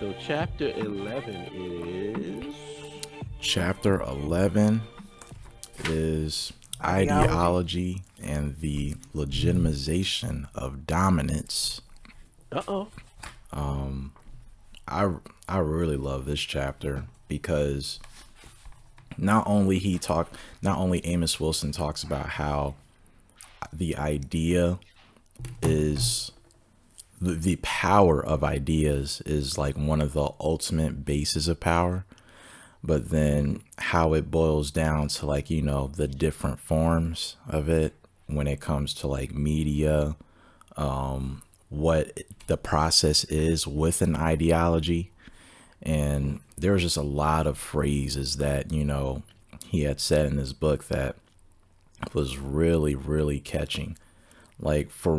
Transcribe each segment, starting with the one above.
So chapter 11 is Chapter 11 is Ideology. ideology and the legitimization of dominance. uh-oh. I I really love this chapter because not only Amos Wilson talks about how the idea is the power of ideas is like one of the ultimate bases of power, but then how it boils down to like, the different forms of it when it comes to like media, what the process is with an ideology. And there was just a lot of phrases that, he had said in this book that was really, really catching. Like for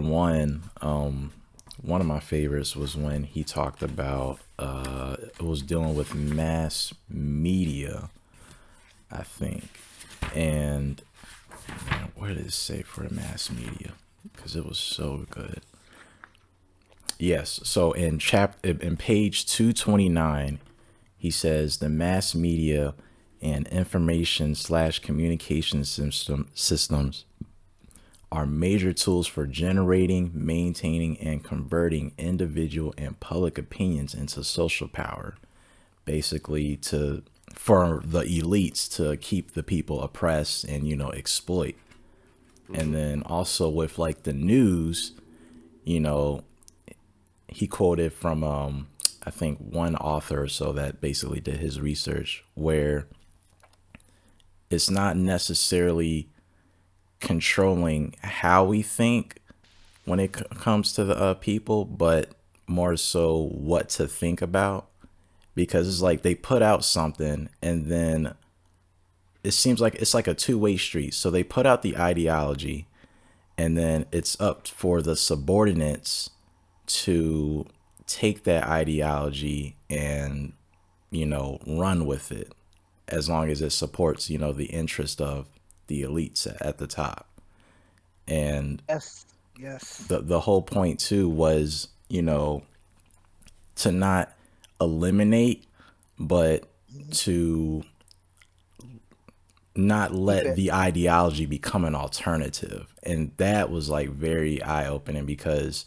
one of my favorites was when he talked about it was dealing with mass media, I think. And man, what did it say for the mass media? Because it was so good. Yes. So in page 229, he says the mass media and information slash communication systems are major tools for generating, maintaining, and converting individual and public opinions into social power. Basically, to for the elites to keep the people oppressed and exploit. And then also with like the news, you know, he quoted from I think one author or so that basically did his research where it's not necessarily controlling how we think when it comes to the people, but more so what to think about. Because it's like they put out something and then it seems like it's like a two-way street. So they put out the ideology and then it's up for the subordinates to take that ideology and, run with it as long as it supports, the interest of the elites at the top. And Yes. Yes. the whole point too was, to not eliminate, but to not Keep let it. the ideology become an alternative. And that was like very eye opening because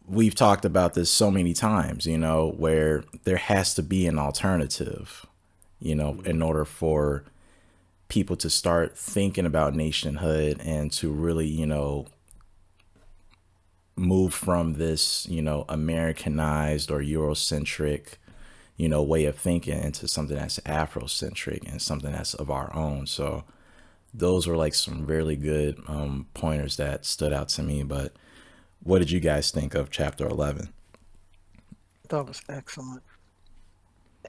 we've talked about this so many times, where there has to be an alternative, in order for people to start thinking about nationhood and to really, move from this, Americanized or Eurocentric, way of thinking into something that's Afrocentric and something that's of our own. So those were like some really good pointers that stood out to me. But what did you guys think of chapter 11? That was excellent.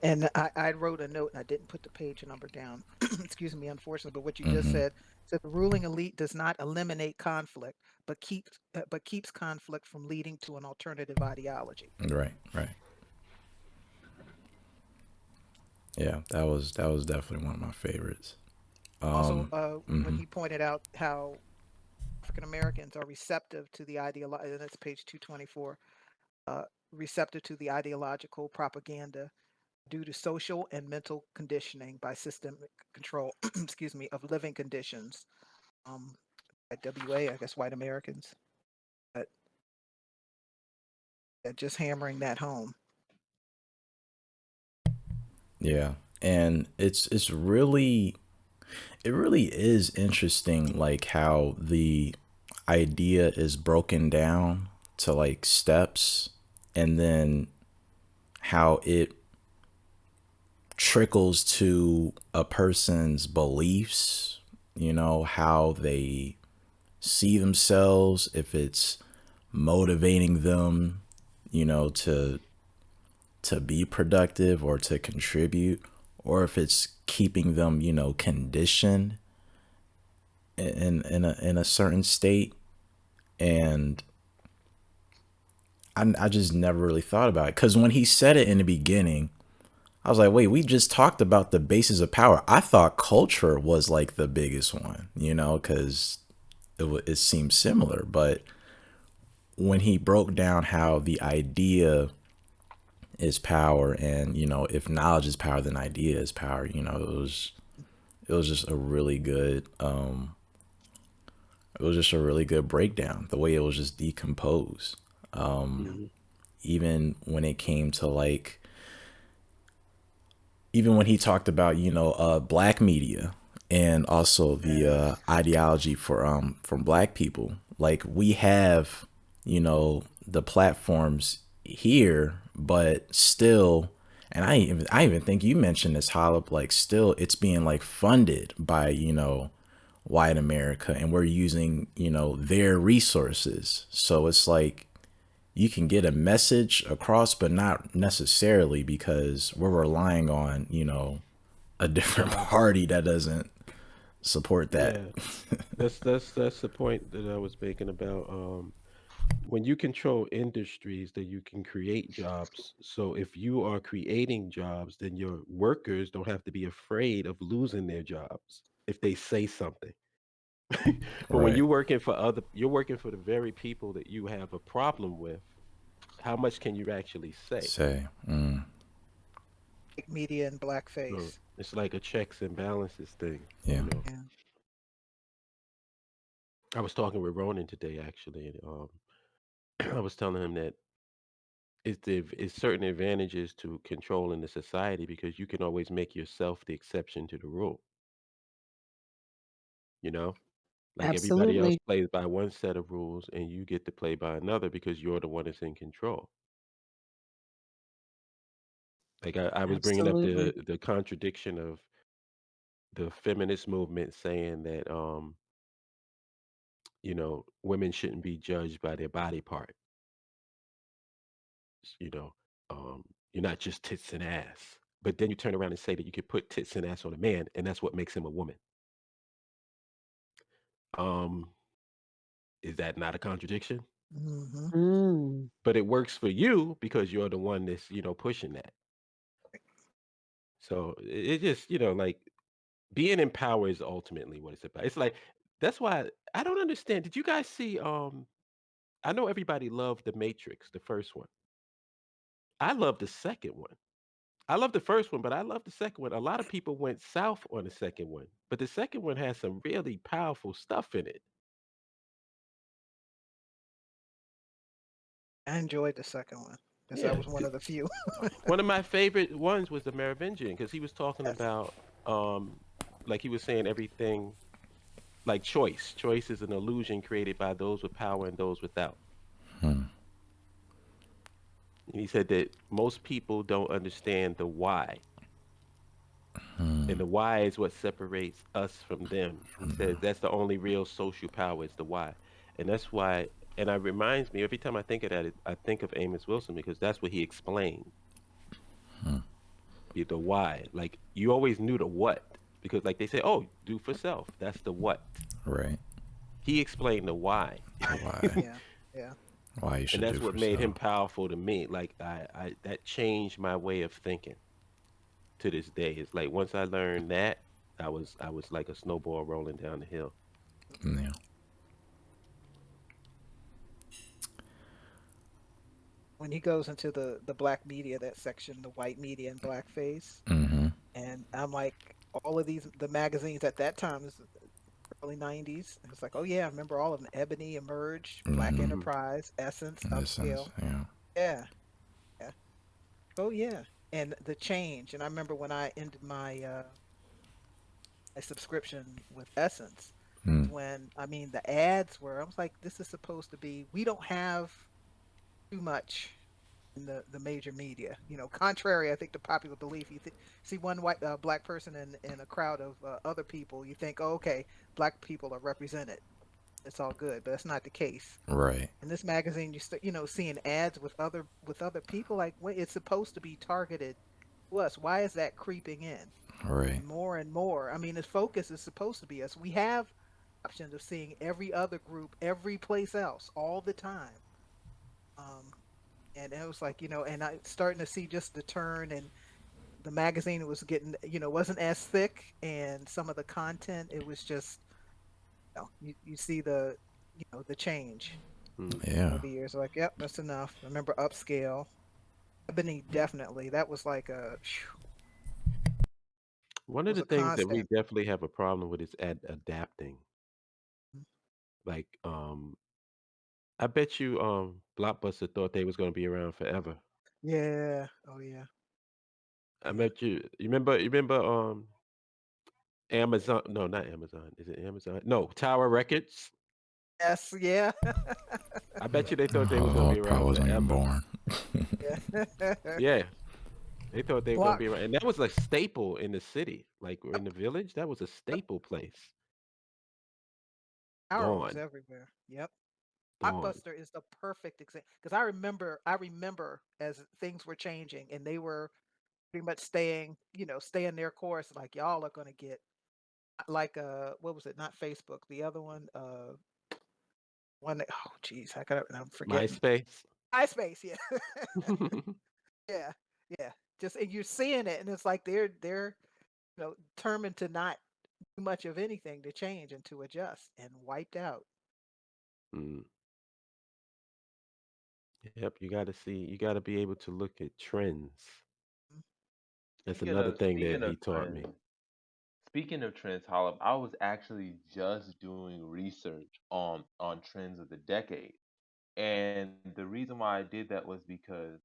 And I wrote a note and I didn't put the page number down. Excuse me, unfortunately. But what you just said the ruling elite does not eliminate conflict, but keeps conflict from leading to an alternative ideology. Right, right. Yeah, that was definitely one of my favorites. Also, when he pointed out how African Americans are receptive to the ideology, and that's page 224, uh, receptive to the ideological propaganda due to social and mental conditioning by systemic control, excuse me, of living conditions. Um, at WA, I guess white Americans, but just hammering that home. Yeah. And it really is interesting like how the idea is broken down to like steps and then how it trickles to a person's beliefs, how they see themselves, if it's motivating them, to be productive or to contribute, or if it's keeping them, conditioned in a certain state. And I just never really thought about it because when he said it in the beginning, I was like, wait, we just talked about the basis of power. I thought culture was like the biggest one, because it seemed similar. But when he broke down how the idea is power, and if knowledge is power, then idea is power. It was just a really good breakdown, the way it was just decomposed. Mhm. Even when it came to like, even when he talked about black media, and also the ideology for from black people, like we have the platforms here, but still, and I even think you mentioned this, Hollop, like still it's being like funded by white America, and we're using their resources. So it's like you can get a message across, but not necessarily, because we're relying on a different Jobs. party that doesn't support that. Yeah. That's the point that I was making about when you control industries, then you can create jobs. So if you are creating jobs, then your workers don't have to be afraid of losing their jobs if they say something. But when Right. you're working for the very people that you have a problem with, how much can you actually say? Say. Like media and So blackface. it's like a checks and balances thing, Yeah. you know. Yeah. I was talking with Ronan today, actually, and I was telling him that it's certain advantages to controlling the society because you can always make yourself the exception to the rule. You know, like everybody else Absolutely. plays by one set of rules, and you get to play by another because you're the one that's in control. Like I was bringing up Absolutely. the contradiction of the feminist movement saying that women shouldn't be judged by their body part. You know, you're not just tits and ass. But then you turn around and say that you could put tits and ass on a man, and that's what makes him a woman. Um, is that not a contradiction? Hmm. Mm, But it works for you because you're the one that's pushing that. So it just like being in power is ultimately what it's about. It's like that's why I don't understand. Did you guys see? I know everybody loved the Matrix, the first one. I love the second one. I love the first one, but I love the second one. A lot of people went south on the second one, but the second one has some really powerful stuff in it. I enjoyed the second one because that Yeah, was one of the few. one of my favorite ones was the Merovingian because he was talking Yes. about, like he was saying everything like choice. Choice is an illusion created by those with power and those without. And he said that most people don't understand the why. And the why is what separates us from them. He says that's the only real social power is the why. And that's why, and it reminds me every time I think of that, I think of Amos Wilson because that's what he explained. The why. Like you always knew the what because like they say, oh, do for self. That's the what. Right. He explained the why. Why? Yeah. Yeah. Why you And should do that's what for made him self. powerful to me. Like I that changed my way of thinking to this day. It's like once I learned that, I was like a snowball rolling down the hill. Yeah. When he goes into the black media, that section, the white media and blackface, and I'm like, all of these the magazines at that time is early '90s. It was like, oh yeah, I remember all of them: Ebony, Emerge, Black Hmm. Enterprise, Essence, In this sense, Upscale. yeah. Yeah. Yeah. Oh yeah. And the change. And I remember when I ended my subscription with Essence, when I mean the ads were, I was like, this is supposed to be, we don't have too much in the major media. Contrary, I think, to popular belief, see one white black person in a crowd of other people, you think, oh, okay, black people are represented. It's all good, but that's not the case. Right. In this magazine, you start, seeing ads with other people. Like, what it's supposed to be targeted to us. Why is that creeping in? Right. And more and more. I mean, the focus is supposed to be us. We have options of seeing every other group, every place else, all the time. Um, and it was like, and I starting to see just the turn, and the magazine was getting, wasn't as thick, and some of the content, it was just, you see the change Mm. Yeah. over the years. Like, yep, that's enough. Remember Upscale? Ebony, definitely. That was like a One of was the a things that we constant. definitely have a problem with is adapting. Mm, Like, I bet you, Blockbuster thought they was gonna be around forever. yeah. Oh yeah. I Yeah. bet you. You remember, Amazon? No, not Amazon. Is it Amazon? No, Tower Records. Yes. Yeah. I bet you they thought they was gonna Oh, be I probably around wasn't even forever. born. Yeah. Yeah, they thought they were gonna Block be around, and that was a staple in the city. Like, or in the village, that was a staple place. power was Gone, everywhere. Yep. gone. Blockbuster is the perfect example because I remember as things were changing and they were pretty much staying their course. Like y'all are gonna get like what was it? Not Facebook, the other one, one that, oh geez, I'm forgetting. MySpace. MySpace, yeah, yeah, yeah. Just and you're seeing it, and it's like they're determined to not do much of anything to change and to adjust and wiped out. Mm, yep, you got to see. You got to be able to look at trends. Mm, That's Speaking another of thing that speaking he of taught me. trends, speaking of trends, Holland, I was actually just doing research on trends of the decade. And the reason why I did that was because,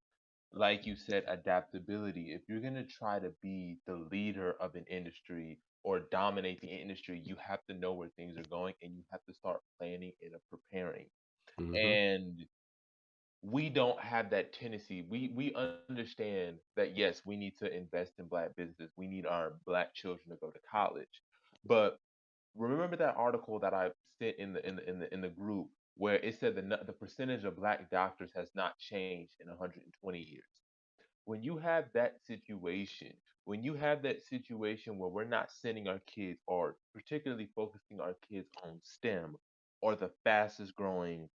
like you said, adaptability. If you're gonna try to be the leader of an industry or dominate the industry, you have to know where things are going and you have to start planning and preparing. Hmm. And we don't have that tendency. We understand that yes, we need to invest in black business. We need our black children to go to college. But remember that article that I sent in the group where it said the percentage of black doctors has not changed in 120 years. When you have that situation where we're not sending our kids or particularly focusing our kids on STEM or the fastest growing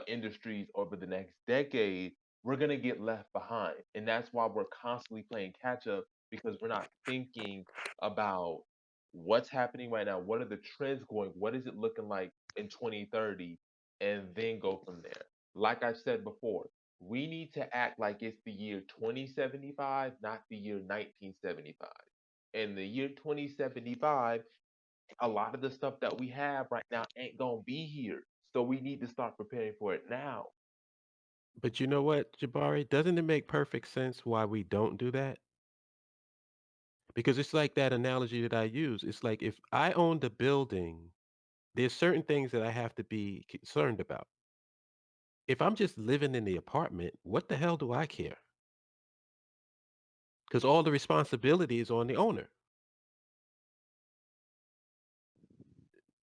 industries over the next decade, we're going to get left behind. And that's why we're constantly playing catch up because we're not thinking about what's happening right now. What are the trends going? What is it looking like in 2030? And then go from there. Like I said before, we need to act like it's the year 2075, not the year 1975. In the year 2075, a lot of the stuff that we have right now ain't gonna be here. So we need to start preparing for it now. But you know what, Jabari? Doesn't it make perfect sense why we don't do that? Because it's like that analogy that I use. It's like if I owned a building, there's certain things that I have to be concerned about. If I'm just living in the apartment, what the hell do I care? Because all the responsibility is on the owner.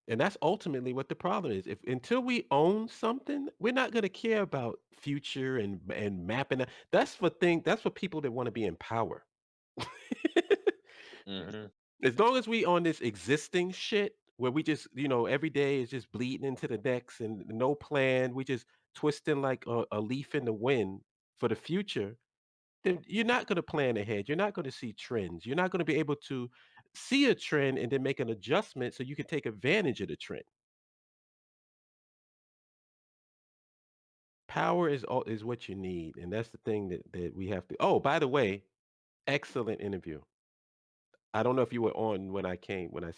And that's ultimately what the problem is. If until we own something, we're not going to care about future and mapping. That's for people that want to be in power. Hmm. As long as we on this existing shit where we just, every day is just bleeding into the decks and no plan, we just twisting like a leaf in the wind for the future, then you're not going to plan ahead. You're not going to see trends. You're not going to be able to see a trend and then make an adjustment so you can take advantage of the trend. Power is what you need, and that's the thing that we have to. Oh, by the way, excellent interview. I don't know if you were on when I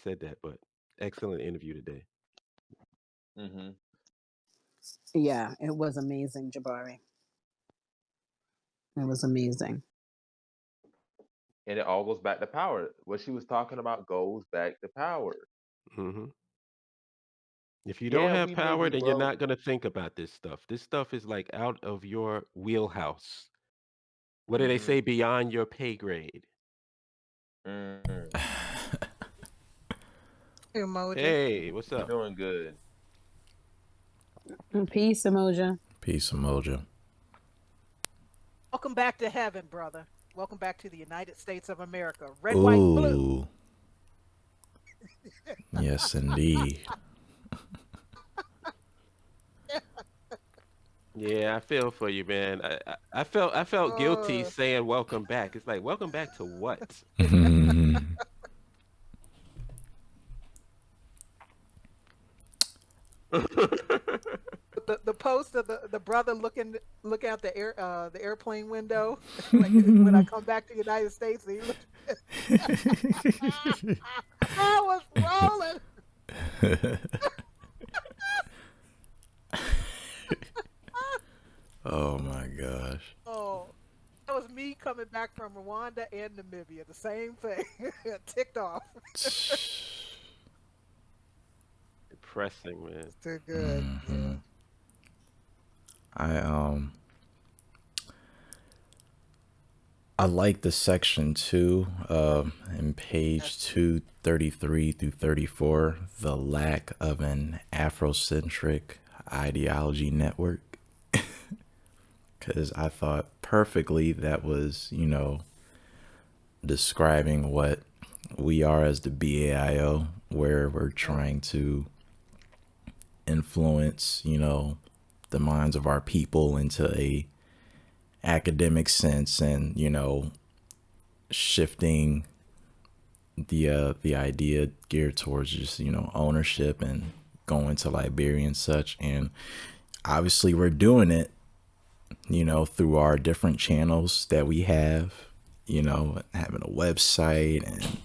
said that, but excellent interview today. Hmm. Yeah, it was amazing, Jabari. It was amazing. And it all goes back to power. What she was talking about goes back to power. Hmm. If you don't Yeah, have we may power, be then you're broke. not going to think about this stuff. This stuff is like out of your wheelhouse. What do they Hmm. say? Beyond your pay grade. Mm. Emoji. Hey, what's You're up? doing good. Peace, Emoja. Peace, Moja. Welcome back to heaven, brother. Welcome back to the United States of America. Red, white, and blue. Ooh, yes, indeed. Yeah, I feel for you, man. I felt guilty Uh, saying welcome back. It's like welcome back to what? with the post of the brother look out the airplane window like when I come back to the United States and he looked I was rolling. Oh my gosh. Oh, that was me coming back from Rwanda and Namibia. The same thing. Ticked off. Depressing, man. Too good. Yeah. I I like the section two, in page Yes. 233 through 34, the lack of an Afrocentric ideology network. Because I thought perfectly that was, describing what we are as the BAIO, where we're Yeah. trying to influence, the minds of our people into a academic sense and, shifting the idea geared towards just, ownership and going to Liberia and such. And obviously we're doing it, through our different channels that we have, having a website and,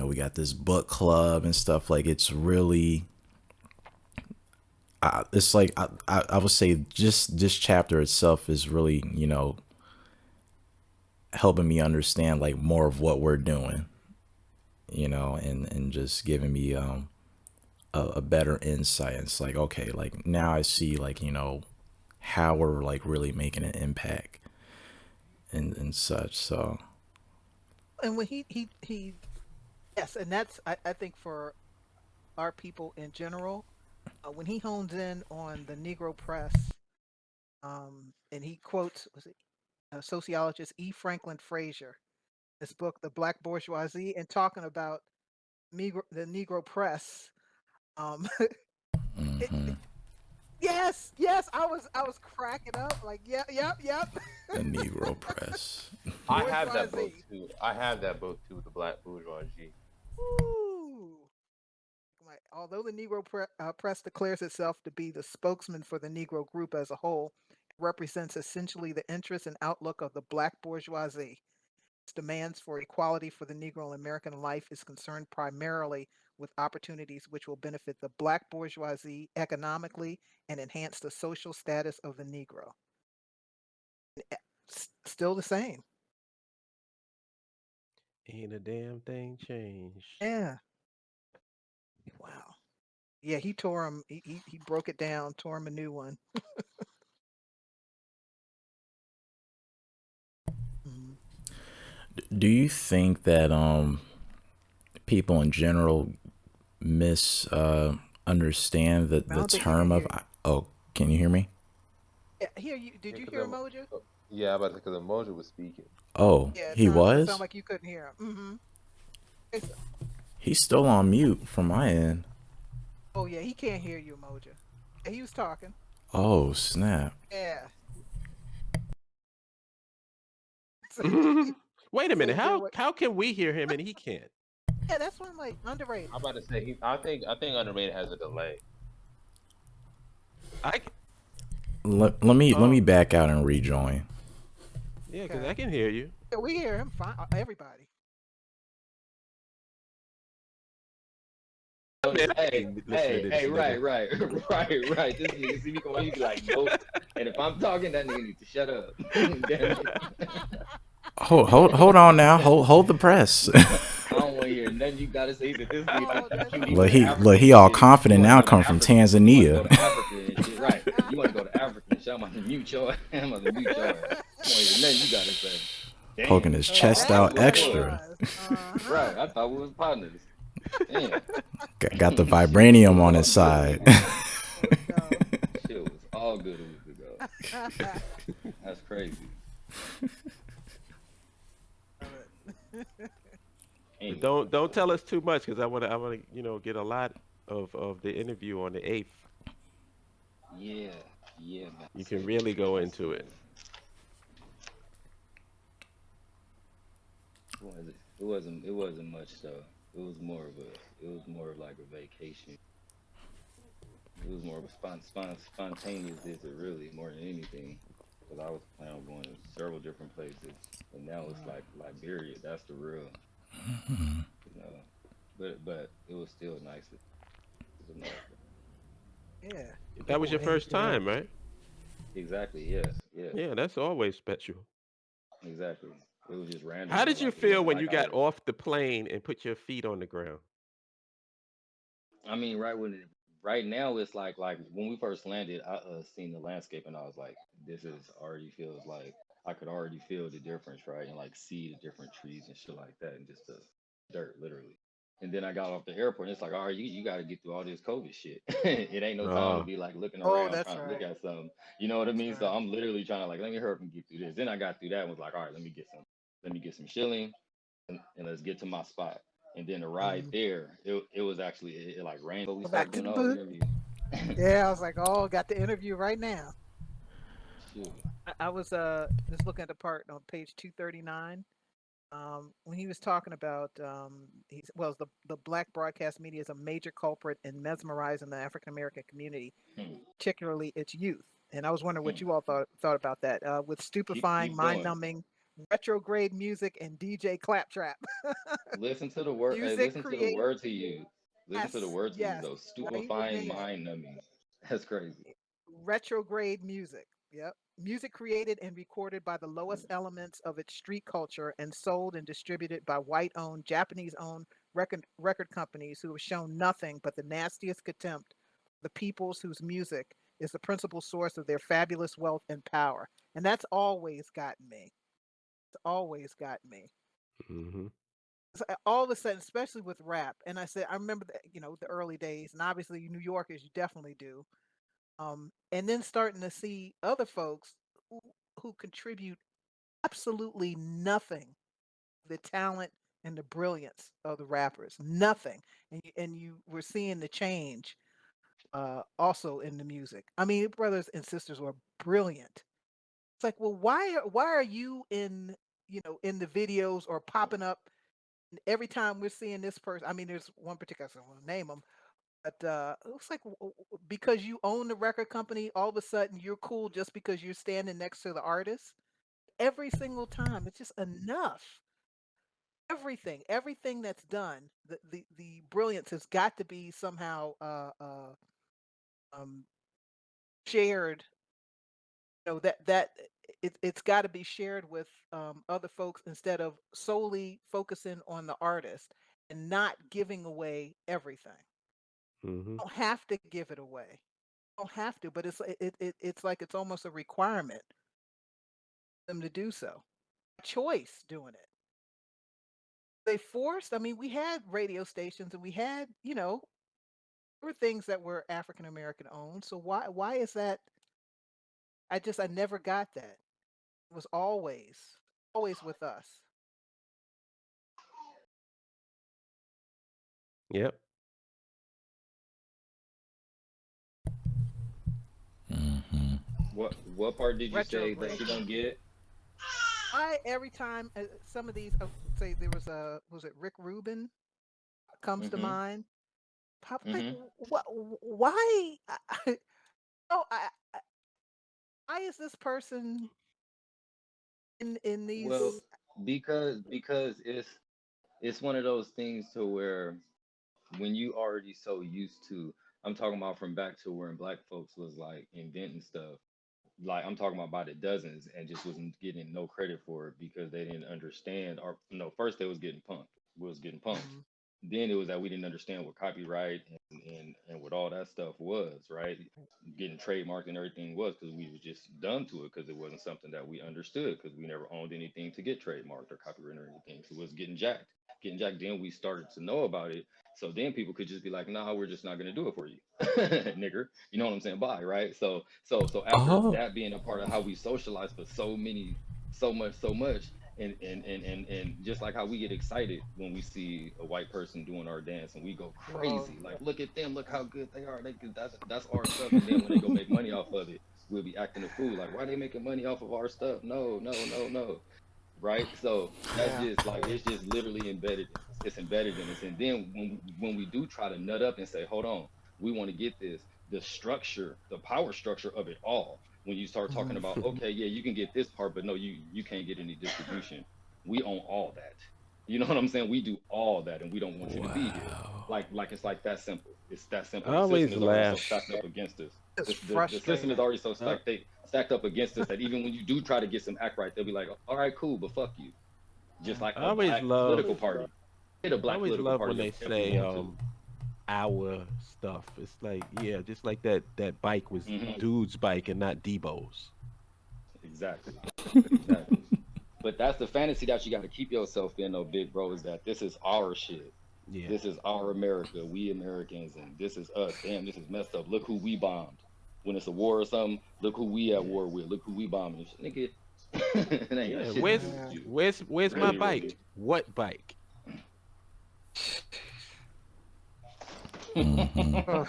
we got this book club and stuff. Like it's really, it's like, I would say just this chapter itself is really, helping me understand like more of what we're doing, and just giving me, a better insight. It's like, okay, like now I see like, how we're like really making an impact and such. So, And when he yes, and that's I think for our people in general, when he hones in on the Negro press, and he quotes was it sociologist E. Franklin Frazier, his book The Black Bourgeoisie, and talking about the Negro press. Um, it, yes, yes, I was cracking up like yep, yep, yep. the Negro press. I have that book Bourgeoisie. too. I have that book too, The Black Bourgeoisie. Ooh. Right. Although the press declares itself to be the spokesman for the Negro group as a whole, it represents essentially the interests and outlook of the black bourgeoisie. Its demands for equality for the Negro in American life is concerned primarily with opportunities which will benefit the black bourgeoisie economically and enhance the social status of the Negro. Still the same. Ain't a damn thing changed. Yeah. Wow. Yeah, he tore him. He broke it down, tore him a new one. Mhm. Do you think that people in general understand I the don't think he term can of, hear you. oh, can you hear me? Yeah, hear you. Did Yeah, you because hear Moja? yeah, about because Emoji was speaking. Oh, Yeah, he it sounded was? like you couldn't hear him. Mm-hmm. He's still on mute from my end. Oh yeah, he can't hear you, Moja. Yeah, he was talking. Oh, snap. Yeah. So Wait a minute. you hear How what? how can we hear him and he can't? Yeah, that's why I'm like underrated. I'm about to say I think Underrated has a delay. I Let me oh back out and rejoin. yeah, because Okay. I can hear you. Yeah, we hear him fine. Everybody. Man, I Hey, ain't listening hey, to this hey, nigga. right, right, right. This nigga see me going, he be like, nope. And if I'm talking, that nigga need to shut up. Damn Hold on now. Hold the press. I don't want to hear nothing you gotta say that this nigga Oh, think that's cute. He look, want the he look, African he all shit. You confident want to now. go to Come from Africa. You want to go Tanzania. to Africa and shit, right? You want to go to Africa and shit. I'm about to mute your ass. I'm about to mute your ass. I don't want to hear nothing you gotta say. Poking Damn. his oh, I chest thought that's out we was what it boys. extra. was. Right. I thought we was partners. Damn. Got the Shit was vibranium on all his good a side. week ago. Oh no. Shit was all good a week ago. That's crazy. Love it. But Anyway, don't tell us too much because I wanna get a lot of the interview on the 8th. yeah, yeah, man. You can really go That's into it. was it? It wasn't much though. It was more of like a vacation. It was more of a spontaneous visit, really, more than anything. Because I was planning on going to several different places, and now it's like Liberia. That's the real, you know. But it was still nice. It was America. Yeah. That was Oh, your first time, right? Exactly. Yes. Yes. Yeah, that's always special. Exactly. It was just random How though. did you Like it feel wasn't when like you I got was. off the plane and put your feet on the ground? I mean, right now it's like when we first landed, I seen the landscape and I was like, this is already feels like I could already feel the difference, right? And like see the different trees and shit like that, and just the dirt, literally. And then I got off the airport, and it's like, all right, you got to get through all this COVID shit. It ain't no time to Oh, be like looking oh, around that's trying to look right. at something. You know what I That's mean? So right. I'm literally trying to like, let me hurry up and get through this. Then I got through that and was like, all right, let me get some chilling, and let's get to my spot. And then the ride Mm. there, it was actually it like rained, but we Go back started to doing the all book. interviews. Yeah, I was like, oh, got the interview right now. Shoot. I was just looking at the part on page 239. When he was talking about he's well, the black broadcast media is a major culprit in mesmerizing the African American community, Hmm, particularly its youth. And I was wondering what hmm. you all thought about that. With stupefying, Keep going. mind-numbing, retrograde music and DJ claptrap. Listen to the word. Hey, Music listen to the created, words he used. Listen to the yes, words he used. yes, Though stupefying, amen. mind numbing. That's crazy. Retrograde music. Yep. Music created and recorded by the lowest elements of its street culture and sold and distributed by white owned, Japanese owned record companies who have shown nothing but the nastiest contempt for the peoples whose music is the principal source of their fabulous wealth and power. And that's always gotten me. It's always gotten me. hmm, So, all of a sudden, especially with rap, and I said, I remember the early days, and obviously New Yorkers, you definitely do, and then starting to see other folks who, who contribute absolutely nothing, the talent and the brilliance of the rappers, nothing, and you were seeing the change also in the music. I mean, brothers and sisters were brilliant. It's like, well, why are you in in the videos or popping up every time we're seeing this person? I mean, there's one particular, I won't name them, but it looks like because you own the record company, all of a sudden you're cool just because you're standing next to the artist. Every single time, it's just enough. Everything that's done, the brilliance has got to be somehow um, shared. That it's got to be shared with other folks instead of solely focusing on the artist and not giving away everything. hmm. You don't have to give it away. Don't have to, but it's like it's almost a requirement for them to do so. Choice doing it. They forced. I mean, we had radio stations and we had, there were things that were African American owned. So why is that? I never got that. It was always with us. Yep. What part did you say that Retrograde. you don't get? I every time some of these say there was a was it Rick Rubin comes to Mm-hmm. mind. Pop like Mm-hmm. what? Why? Oh, why is this person in Well, these? because it's one of those things to where when you already so used to, I'm talking about from back to when black folks was like inventing stuff, like I'm talking about by the dozens, and just wasn't getting no credit for it because they didn't understand, or no, first they was getting punked, was getting punked. Mhm. Then it was that we didn't understand what copyright and what all that stuff was, right? Getting trademarked and everything was because we was just dumb to it because it wasn't something that we understood because we never owned anything to get trademarked or copyright or anything. So it was getting jacked. Getting jacked. Then we started to know about it. So then people could just be like, nah, we're just not gonna do it for you. Nigger. You know what I'm saying? Bye, right? So after Oh, that being a part of how we socialize for so much, and just like how we get excited when we see a white person doing our dance and we go Well, crazy, like look at them, look how good they are, that's our stuff. And then when they go make money off of it, we'll be acting a fool, like why are they making money off of our stuff? No, no, no, no, right? So that's yeah. just like it's just literally embedded in us. It's embedded in us. And then when we do try to nut up and say, hold on, we want to get this, the structure, the power structure of it all. When you start talking about, okay, yeah, you can get this part, but no, you can't get any distribution. We own all that. You know what I'm saying? We do all that, and we don't want you to be here. Wow. Like it's like that simple. It's that simple. I The system always is already so laugh. stacked up against us. It's The system is frustrating. already so Uh, stacked up against us that even when you do try to get some act right, they'll be like, all right, cool, but fuck you. Just Yeah. like I a always black love. political party. Hit a I black always political love when party they if we say want to. our stuff. It's like, yeah, just like that bike was Hmm. dude's bike and not Debo's. Exactly. Exactly. But that's the fantasy that you got to keep yourself in, though, big bro, is that this is our shit. Yeah. This is our America, we Americans, and this is us. Damn, this is messed up. Look who we bombed. When it's a war or something, look who we at war with. Look who we bombing. Nigga, it ain't got Yeah. shit to do Where's with Yeah. you. where's my Really, bike? really. What bike? Hmm. Ugh.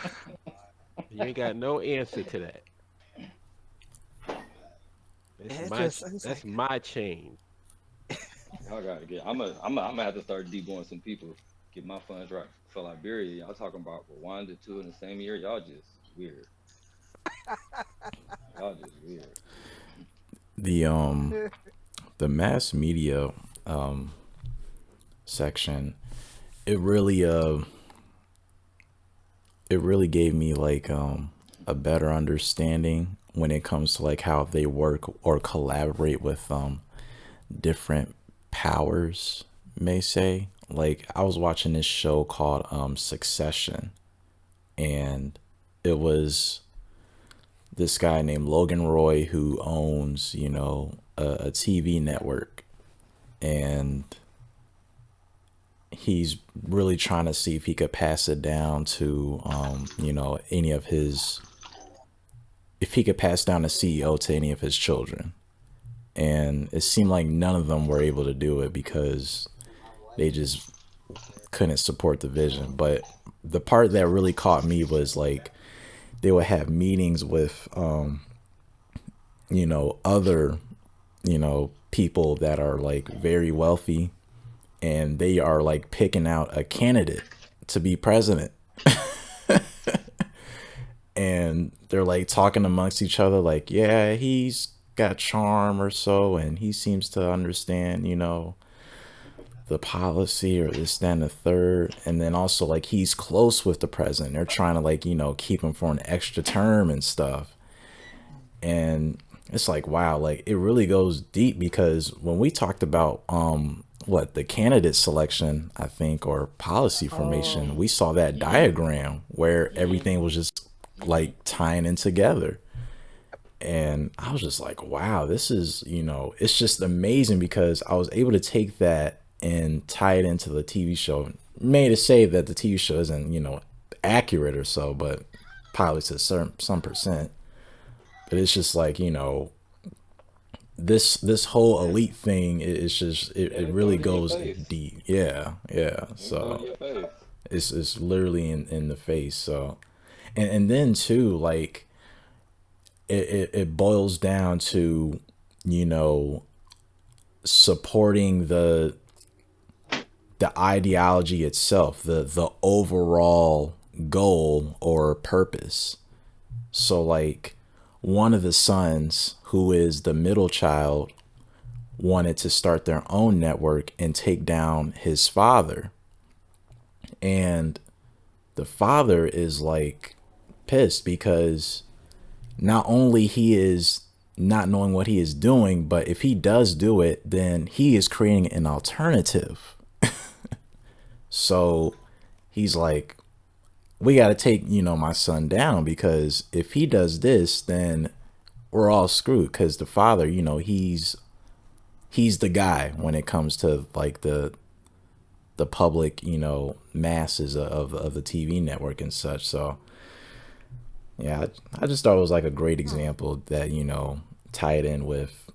You ain't got no answer to that. It just it's That's like my chain. Y'all gotta get. I'm gonna have to start deborn some people. Get my funds right for Liberia. Y'all talking about Rwanda too in the same year? Y'all just weird. Y'all just weird. The the mass media um section, it really it really gave me like a better understanding when it comes to like how they work or collaborate with different powers, may say. Like I was watching this show called Succession, and it was this guy named Logan Roy who owns, you know, a TV network, and he's really trying to see if he could pass it down to, you know, any of his, if he could pass down the CEO to any of his children. And it seemed like none of them were able to do it because they just couldn't support the vision. But the part that really caught me was like they would have meetings with, you know, other, you know, people that are like very wealthy, and they are like picking out a candidate to be president, and they're like talking amongst each other like, yeah, he's got charm or so, and he seems to understand, you know, the policy or this, that, and the third. And then also like he's close with the president. They're trying to like, you know, keep him for an extra term and stuff. And it's like, wow, like it really goes deep, because when we talked about what the candidate selection, I think, or policy oh formation, we saw that diagram where everything was just like tying in together. And I was just like, wow, this is, you know, it's just amazing, because I was able to take that and tie it into the TV show. Made to say that the TV show isn't, you know, accurate or so, but probably to some percent. But it's just like, you know, this whole elite thing is just Yeah, it they throw really it in your goes face. deep. Yeah, yeah. They throw it in So your face. it's literally in the face. So and then too, like it boils down to, you know, supporting the ideology itself, the overall goal or purpose. So like one of the sons, who is the middle child, wanted to start their own network and take down his father. And the father is like pissed because not only he is not knowing what he is doing, but if he does do it, then he is creating an alternative. So he's like, we got to take, you know, my son down, because if he does this, then we're all screwed, because the father, you know, he's the guy when it comes to like the public, you know, masses of the TV network and such. So yeah, I just thought it was like a great example that, you know, tie it in with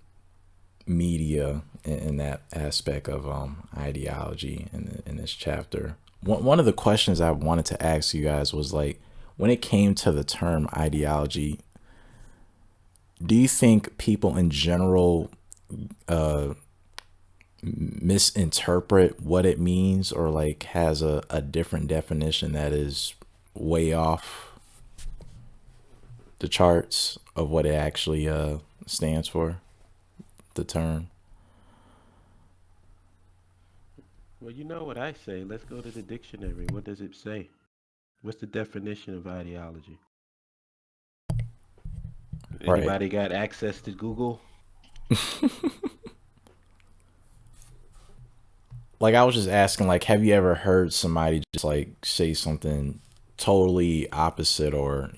media in that aspect of ideology in this chapter. One of the questions I wanted to ask you guys was like, when it came to the term ideology, do you think people in general misinterpret what it means, or like has a different definition that is way off? the charts of what it actually stands for, the term. Well, you know what I say. Let's go to the dictionary. What does it say? What's the definition of ideology? Right. Anybody got access to Google? Like I was just asking, like, have you ever heard somebody just like say something totally opposite, or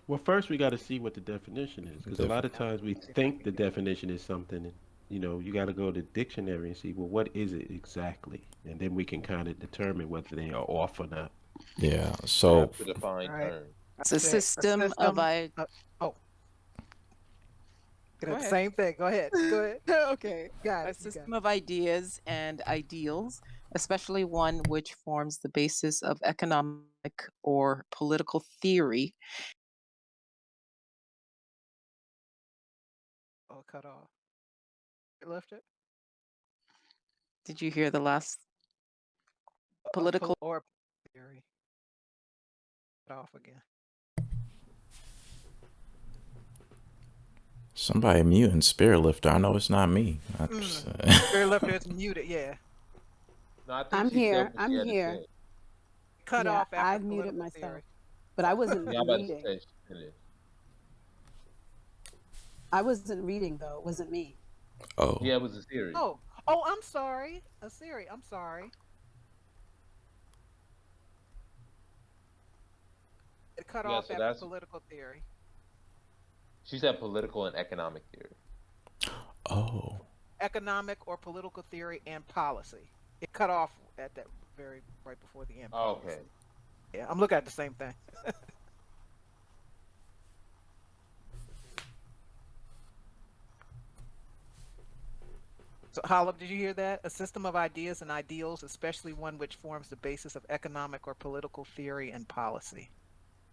Well, first we got to see what the definition is, because a lot different? of times we See if I think can the get that. definition is something, and you got to go to the dictionary and see, well, what is it exactly, and then we can kind of determine whether they are off or not. Yeah. You So have to define All right. terms. I It's a said a system of system. Oh, Go the ahead. same thing. Go ahead. Go ahead. Okay. Got A it. You got system of ideas and ideals, especially one which forms the basis of economic or political theory. it. Oh, cut off. You left it. Did you hear the last political? Or theory. Cut off again. somebody muting Spirit Lifter. I know it's not me. I just, Spirit lifter is muted. Yeah. No, I think I'm she said here. what she I'm had to here. say. Cut Yeah, off after I've muted political myself, theory. but I Oh. wasn't Yeah, I'm about to reading. say she finished. I wasn't reading though. It wasn't me. oh, Yeah, it was a series. Oh, I'm sorry. A Siri. I'm sorry. It cut Yeah, off so after that's political theory. she said political and economic theory. oh. Economic or political theory and policy. It cut off at that very right before the end Oh, okay. policy. Yeah, I'm looking at the same thing. So, Holub, did you hear that? A system of ideas and ideals, especially one which forms the basis of economic or political theory and policy.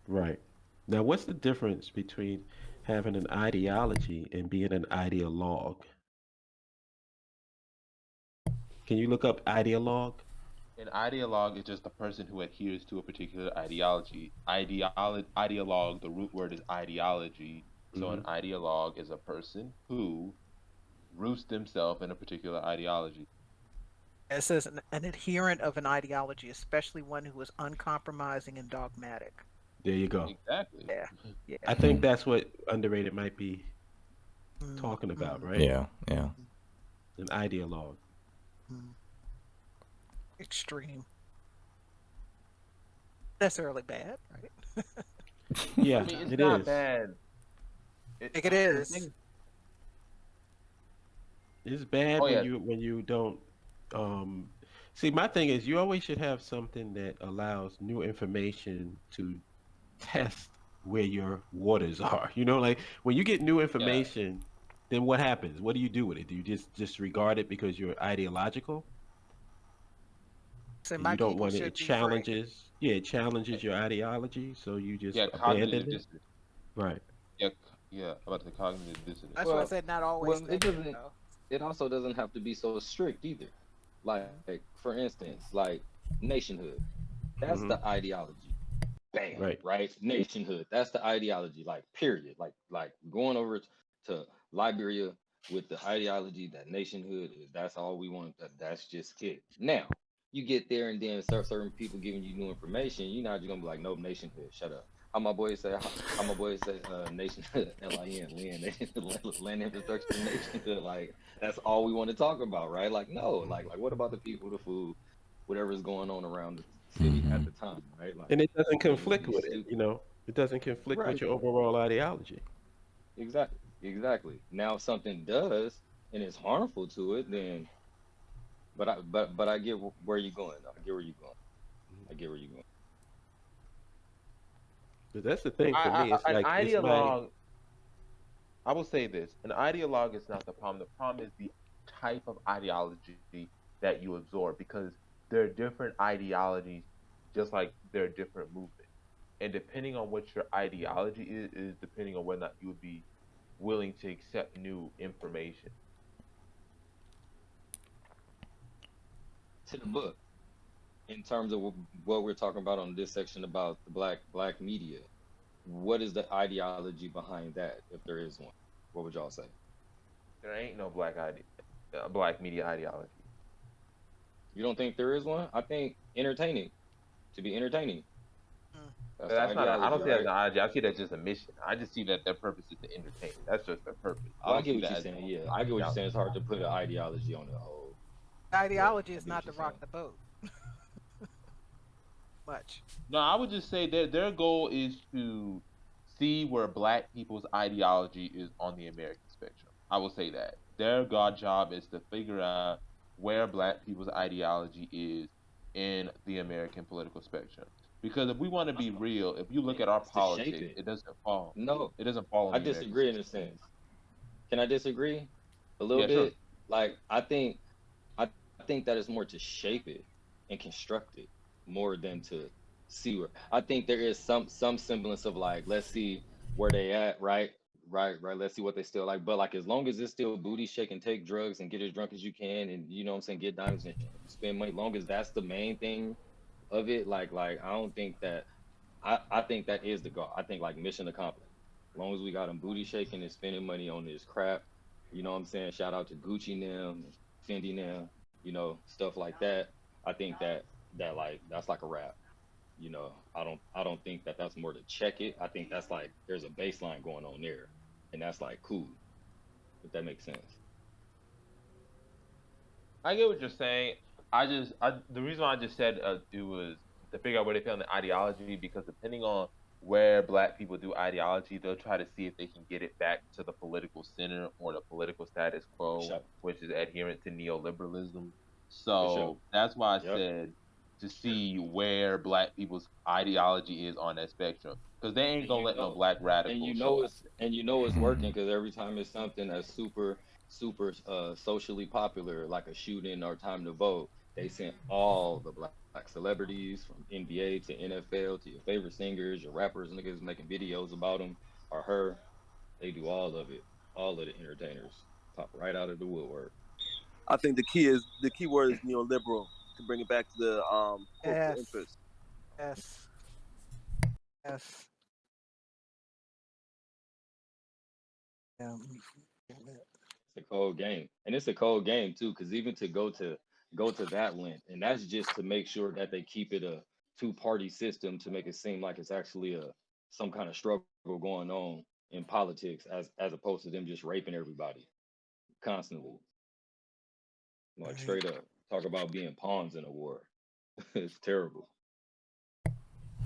Right. Now, what's the difference between having an ideology and being an ideologue? Can you look up ideologue? An ideologue is just a person who adheres to a particular ideology. Ideologue, the root word is ideology. So Hmm. an ideologue is a person who roots themselves in a particular ideology. It says an adherent of an ideology, especially one who is uncompromising and dogmatic. There you go. Exactly. Yeah, yeah. I think that's what underrated might be Mm, talking about, mm, right? Yeah, yeah. mm, An ideologue. mm. Extreme. Necessarily bad, right? I Yeah, mean, it's it not is. bad. I think it The is. thing. It's bad Oh when yeah, you don't um see, my thing is you always should have something that allows new information to test where your waters are. Like when you get new yeah. information, then what happens? What do you do with it? Do you just disregard it because you're ideological So and you my don't people want it? should be free. It challenges your ideology, so you just Yeah, abandon cognitive it? dissonance. Right. Yeah, yeah, about the cognitive dissonance. That's why I Well, said not always well, it negative, doesn't. though. It also doesn't have to be so strict either. Like, for instance, like nationhood. That's the Mhm. ideology. Bam, Right. right? Nationhood. That's the ideology. Like, period. Like going over to Liberia with the ideology that nationhood is. That's all we want. That's just it. Now, you get there and then start certain people giving you new information. You're not just gonna be like, nope, nationhood. Shut up. How my boys say, nationhood, land infrastructure, nationhood. Like, that's all we want to talk about, right? Like, no, like, what about the people, the food, whatever's going on around the city at Mm-hmm. the time, right? Like, And it doesn't it would conflict be with it, stupid. It doesn't conflict with Right. your overall ideology. Exactly. Exactly. Now, if something does and it's harmful to it, then, but I get where you're going. Though. I get where you're going. I get where you're going. 'Cause that's the thing for me. It's An like it's my ideologue. I will say this: an ideologue is not the problem. The problem is the type of ideology that you absorb, because there are different ideologies, just like there are different movements. And depending on what your ideology is depending on whether or not you would be willing to accept new information. To the book, in terms of what we're talking about on this section about the black media. what is the ideology behind that, if there is one? What would y'all say? There ain't no black media ideology. You don't think there is one? I think entertaining, to be entertaining. Mm. That's But the that's not. I ideology, don't see that as right? an ideology. I see that just a mission. I just see that their purpose is to entertain. That's just their purpose. I I don't get see what that you're as saying. Yeah, an I get what you're saying. ideology. It's hard to put an ideology on the whole. Yeah, Ideology I is get what not to you're rock saying. the boat much. No, I would just say their goal is to see where black people's ideology is on the American spectrum. I will say that. Their god job is to figure out where black people's ideology is in the American political spectrum. Because if we want to That's be what I'm real, if you look at saying. our It's to shape politics, it. No, it doesn't fall in I the American disagree in a system. sense. Can I disagree a little Yeah, sure. bit? Like I think that is more to shape it and construct it more than to see where. I think there is some semblance of like, let's see where they at, right? Right. Let's see what they still like. But like as long as it's still booty shake and take drugs and get as drunk as you can and you know what I'm saying, get diamonds and spend money, long as that's the main thing of it, like I don't think that I think that is the goal. I think like mission accomplished. As long as we got them booty shaking and spending money on this crap, you know what I'm saying? Shout out to Gucci them, Fendi them, stuff like that. I think that like that's like a wrap. I don't think that that's more to check it. I think that's like there's a baseline going on there, and that's like cool, if that makes sense. I get what you're saying. The reason why I just said it was to figure out where they feel in the ideology because depending on where black people do ideology, they'll try to see if they can get it back to the political center or the political status For quo, sure, which is adherent to neoliberalism. for sure. So that's why I Yep. said to see where black people's ideology is on that spectrum because they ain't And gonna you let no know, black and radical you show know up. it's working because every time it's something that's super socially popular, like a shooting or time to vote, they sent all the black celebrities from NBA to NFL to your favorite singers, your rappers, niggas making videos about them or her. They do all of it. All of the entertainers pop right out of the woodwork. I think the key word is neoliberal to bring it back to the corporate Yes, interest. yes, yes. Yeah. It's a cold game, and it's a cold game too, because even to go to that length, and that's just to make sure that they keep it a two-party system to make it seem like it's actually a some kind of struggle going on in politics, as opposed to them just raping everybody constantly, like Right. straight up talk about being pawns in a war. It's terrible.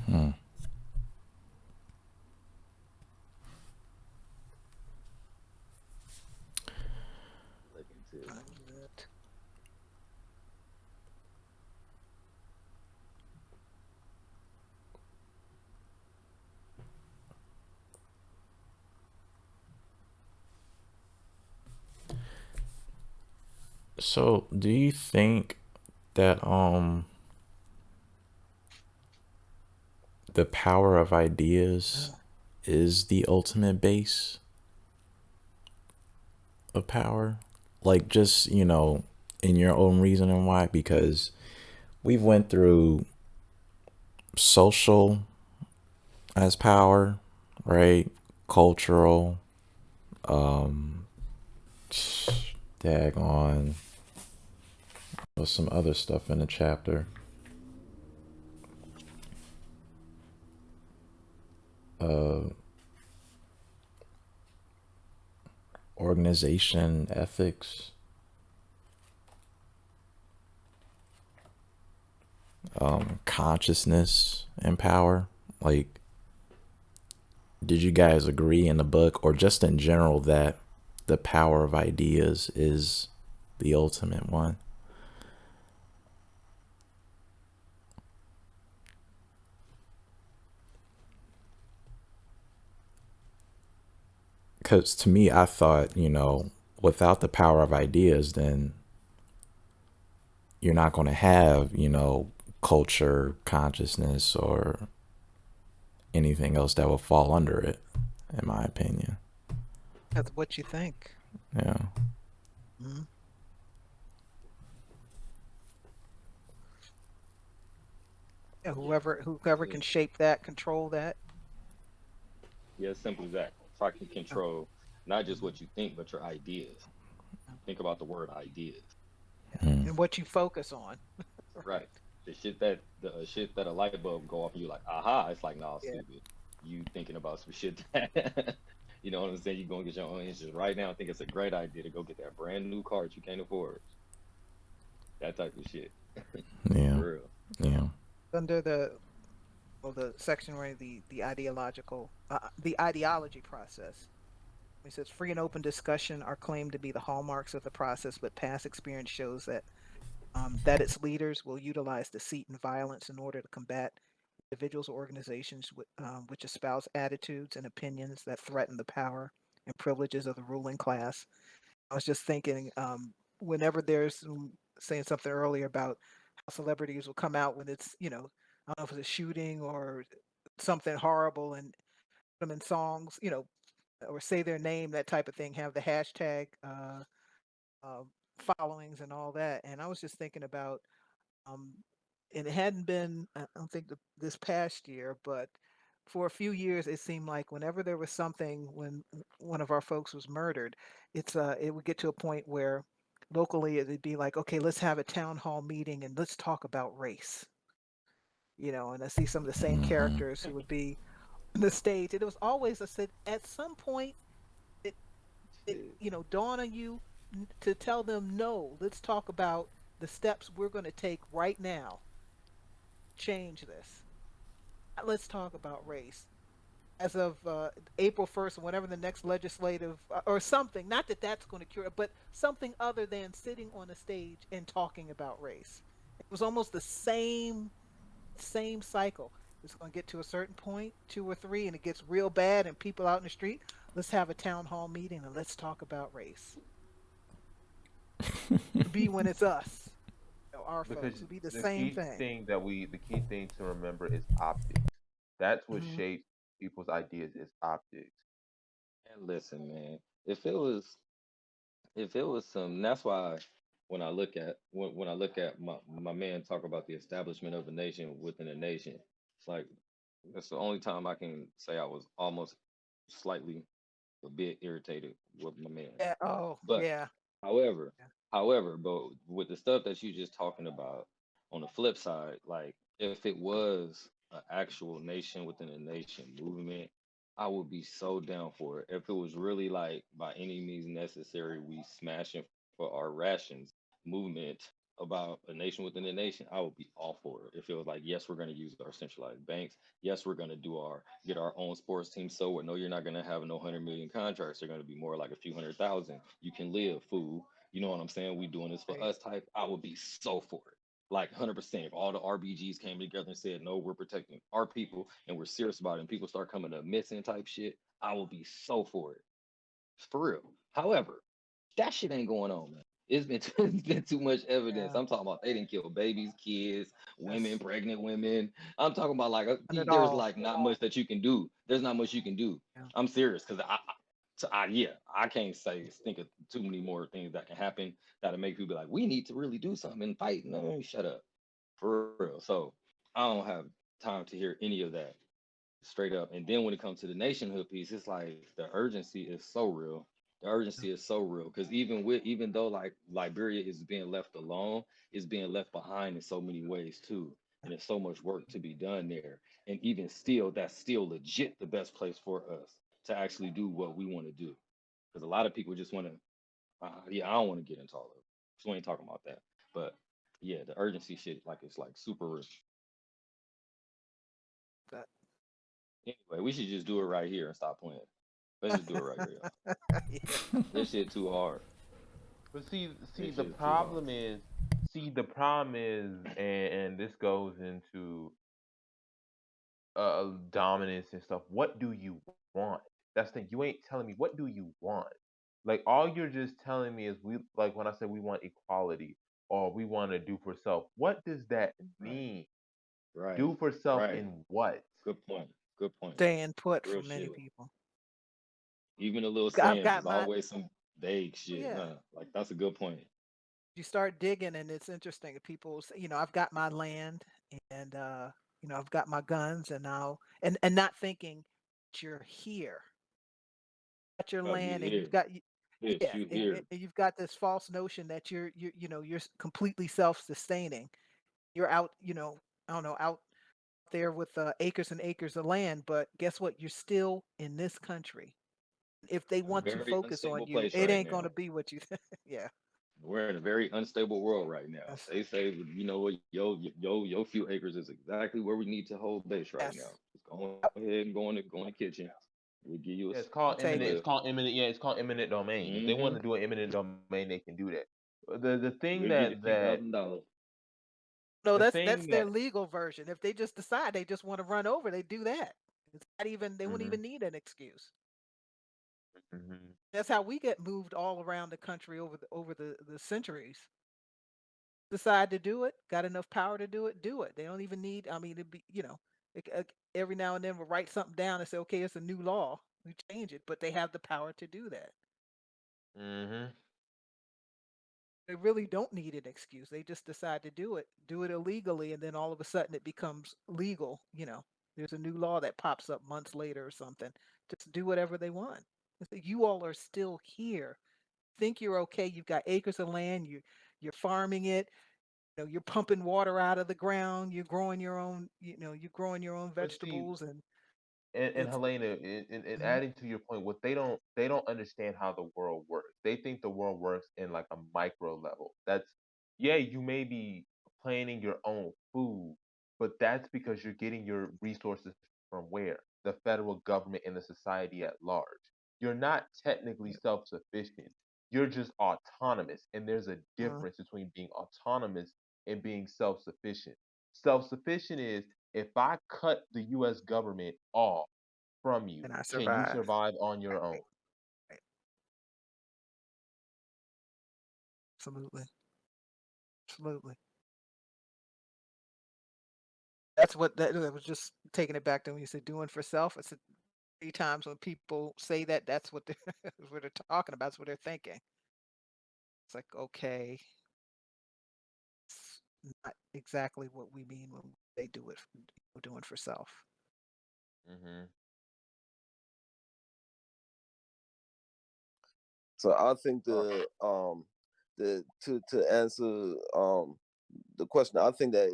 Hmm. Look into it. So, do you think that the power of ideas is the ultimate base of power? Like just, in your own reasoning why? Because we've went through social as power, right? Cultural, daggone, with some other stuff in the chapter. Uh, Organization, ethics, consciousness, and power. Like, did you guys agree in the book or just in general that the power of ideas is the ultimate one? Because to me, I thought, without the power of ideas, then you're not going to have, culture, consciousness, or anything else that will fall under it, in my opinion. That's what you think. Yeah. Mhm. Yeah, Yeah, whoever can shape that, control that. Yeah, it's simple as that. If I can Uh, control not just mhm, what you think, but your ideas. yeah, Think about the word ideas. yeah. Mm. And what you focus on. Right. Right. The shit that a light bulb go off and you like, aha, it's like, nah, Yeah. stupid. You thinking about some shit that you know what I'm saying? You gonna get your own interest right now. I think it's a great idea to go get that brand new car that you can't afford. That type of shit. Yeah. For real. Yeah. Under the section where the ideology process. He says free and open discussion are claimed to be the hallmarks of the process, but past experience shows that its leaders will utilize deceit and violence in order to combat individuals or organizations which espouse attitudes and opinions that threaten the power and privileges of the ruling class. I was just thinking, whenever there's saying something earlier about how celebrities will come out when it's, I don't know if it's a shooting or something horrible and put them in songs, or say their name, that type of thing, have the hashtag uh, followings and all that. And I was just thinking about, um, and it hadn't been, I don't think this past year, but for a few years, it seemed like whenever there was something, when one of our folks was murdered, it would get to a point where locally it'd be like, okay, let's have a town hall meeting and let's talk about race, and I see some of the same Hmm. characters who would be on the stage. And it was always, I said, at some point, it, Shit. dawn on you to tell them, no, let's talk about the steps we're going to take right now, change this. Let's talk about race as of April 1st, whenever the next legislative or something. Not that that's going to cure it, but something other than sitting on a stage and talking about race. It was almost the same cycle. It's going to get to a certain point, two or three, and it gets real bad, and people out in the street. Let's have a town hall meeting and let's talk about race. It'll be when it's us, our Because folks. It'll be the the same key thing. thing the key thing to remember is optics. That's what Hmm. shapes people's ideas is optics. And listen, man, if it was if it was some, that's why when I look at when I look at my man talk about the establishment of a nation within a nation, it's like that's the only time I can say I was almost slightly a bit irritated with my man. Yeah. Oh, But yeah. however, Yeah. but with the stuff that you just talking about, on the flip side, like if it was an actual nation within a nation movement, I would be so down for it. If it was really like by any means necessary, we smashing for our rations movement about a nation within a nation, I would be all for it. If it was like, yes, we're going to use our centralized banks. Yes, we're going to get our own sports team. So no, you're not going to have no 100 million contracts. They're going to be more like a few 100,000. You can live, fool. You know what I'm saying? We doing this for Right. us type. I would be so for it. Like 100%. If all the RBGs came together and said, no, we're protecting our people and we're serious about it, and people start coming to missing type shit, I will be so for it. For real. However, that shit ain't going on, man. It's been it's been too much evidence. Yeah. I'm talking about they didn't kill babies, kids, women, Yes. pregnant women. I'm talking about like Done it there's all. like not much that you can do. There's not much you can do. Yeah. I'm serious because yeah, I can't think of too many more things that can happen that'll make people be like, we need to really do something and fight. No, shut up, for real. So I don't have time to hear any of that straight up. And then when it comes to the nationhood piece, it's like the urgency is so real. The urgency is so real because even though like Liberia is being left alone, it's being left behind in so many ways too. And there's so much work to be done there. And even still, that's still legit the best place for us to actually do what we want to do. Because a lot of people just want to, yeah, I don't want to get into all of it. So we ain't talking about that. But yeah, the urgency shit, like it's like super real. That. Anyway, we should just do it right here and stop playing. Let's just do it right here, y'all. Yeah. This shit too hard. But see, This the shit is too hard. problem is, and this goes into dominance and stuff. What do you want? That's the thing. You ain't telling me what do you want. Like all you're just telling me is we like when I say we want equality or we want to do for self. What does that Right, mean? right, Do for self right. in what? Good point. Good point. Staying put Real for many shit. people. Even the little I've sayings got is my, always some vague oh, shit. yeah. Like that's a good point. You start digging, and it's interesting. People say, I've got my land, and I've got my guns, and not thinking that you're here, got your Oh, you land, and here? Yes, yeah, you here? and you've got this false notion that you're completely self-sustaining. You're out, I don't know, out there with acres and acres of land, but guess what? You're still in this country. If they A want to very focus on unstable you, place it right ain't going to now. be what you think. Yeah. We're in a very unstable world right now. Yes. They say, you know what, yo, few acres is exactly where we need to hold base right now. Yes. Just go Yep. ahead and go in the kitchen. We'll give you a Yeah, it's I'll called take eminent. it. It's well. called eminent. Yeah, it's called eminent domain. If they want Mm-hmm. to do an eminent domain, they can do that. The thing We'll give you a that few $1,000. No, the that's thing their that legal version. If they just decide they just want to run over, they do that. It's not even they won't hmm even need an excuse. hmm That's how we get moved all around the country over the centuries. Decide to do it, got enough power to do it. They don't even need. I mean, it'd be every now and then we'll write something down and say, okay, it's a new law. We change it, but they have the power to do that. hmm They really don't need an excuse. They just decide to do it illegally, and then all of a sudden it becomes legal. There's a new law that pops up months later or something. Just do whatever they want. It's like, you all are still here. Think you're okay. You've got acres of land. You're farming it. You're pumping water out of the ground. You're growing your own. You're growing your own But see, vegetables, and and it's Helena, and mhm, adding to your point, what they don't understand how the world works. They think the world works in like a micro level. That's yeah, you may be planting your own food, but that's because you're getting your resources from where? The federal government and the society at large. You're not technically self-sufficient. You're just autonomous, and there's a uh, difference between being autonomous and being self-sufficient. Self-sufficient is if I cut the US government off from you, and I can you survive. survive on your own? Right, right. Absolutely, absolutely. That's what that was just taking it back to when you said doing for self. It's 3 times when people say that, that's what they're what they're talking about. That's what they're thinking. It's like, okay, it's not exactly what we mean when they do it, doing for self. hmm So I think Uh, the to answer the question, I think that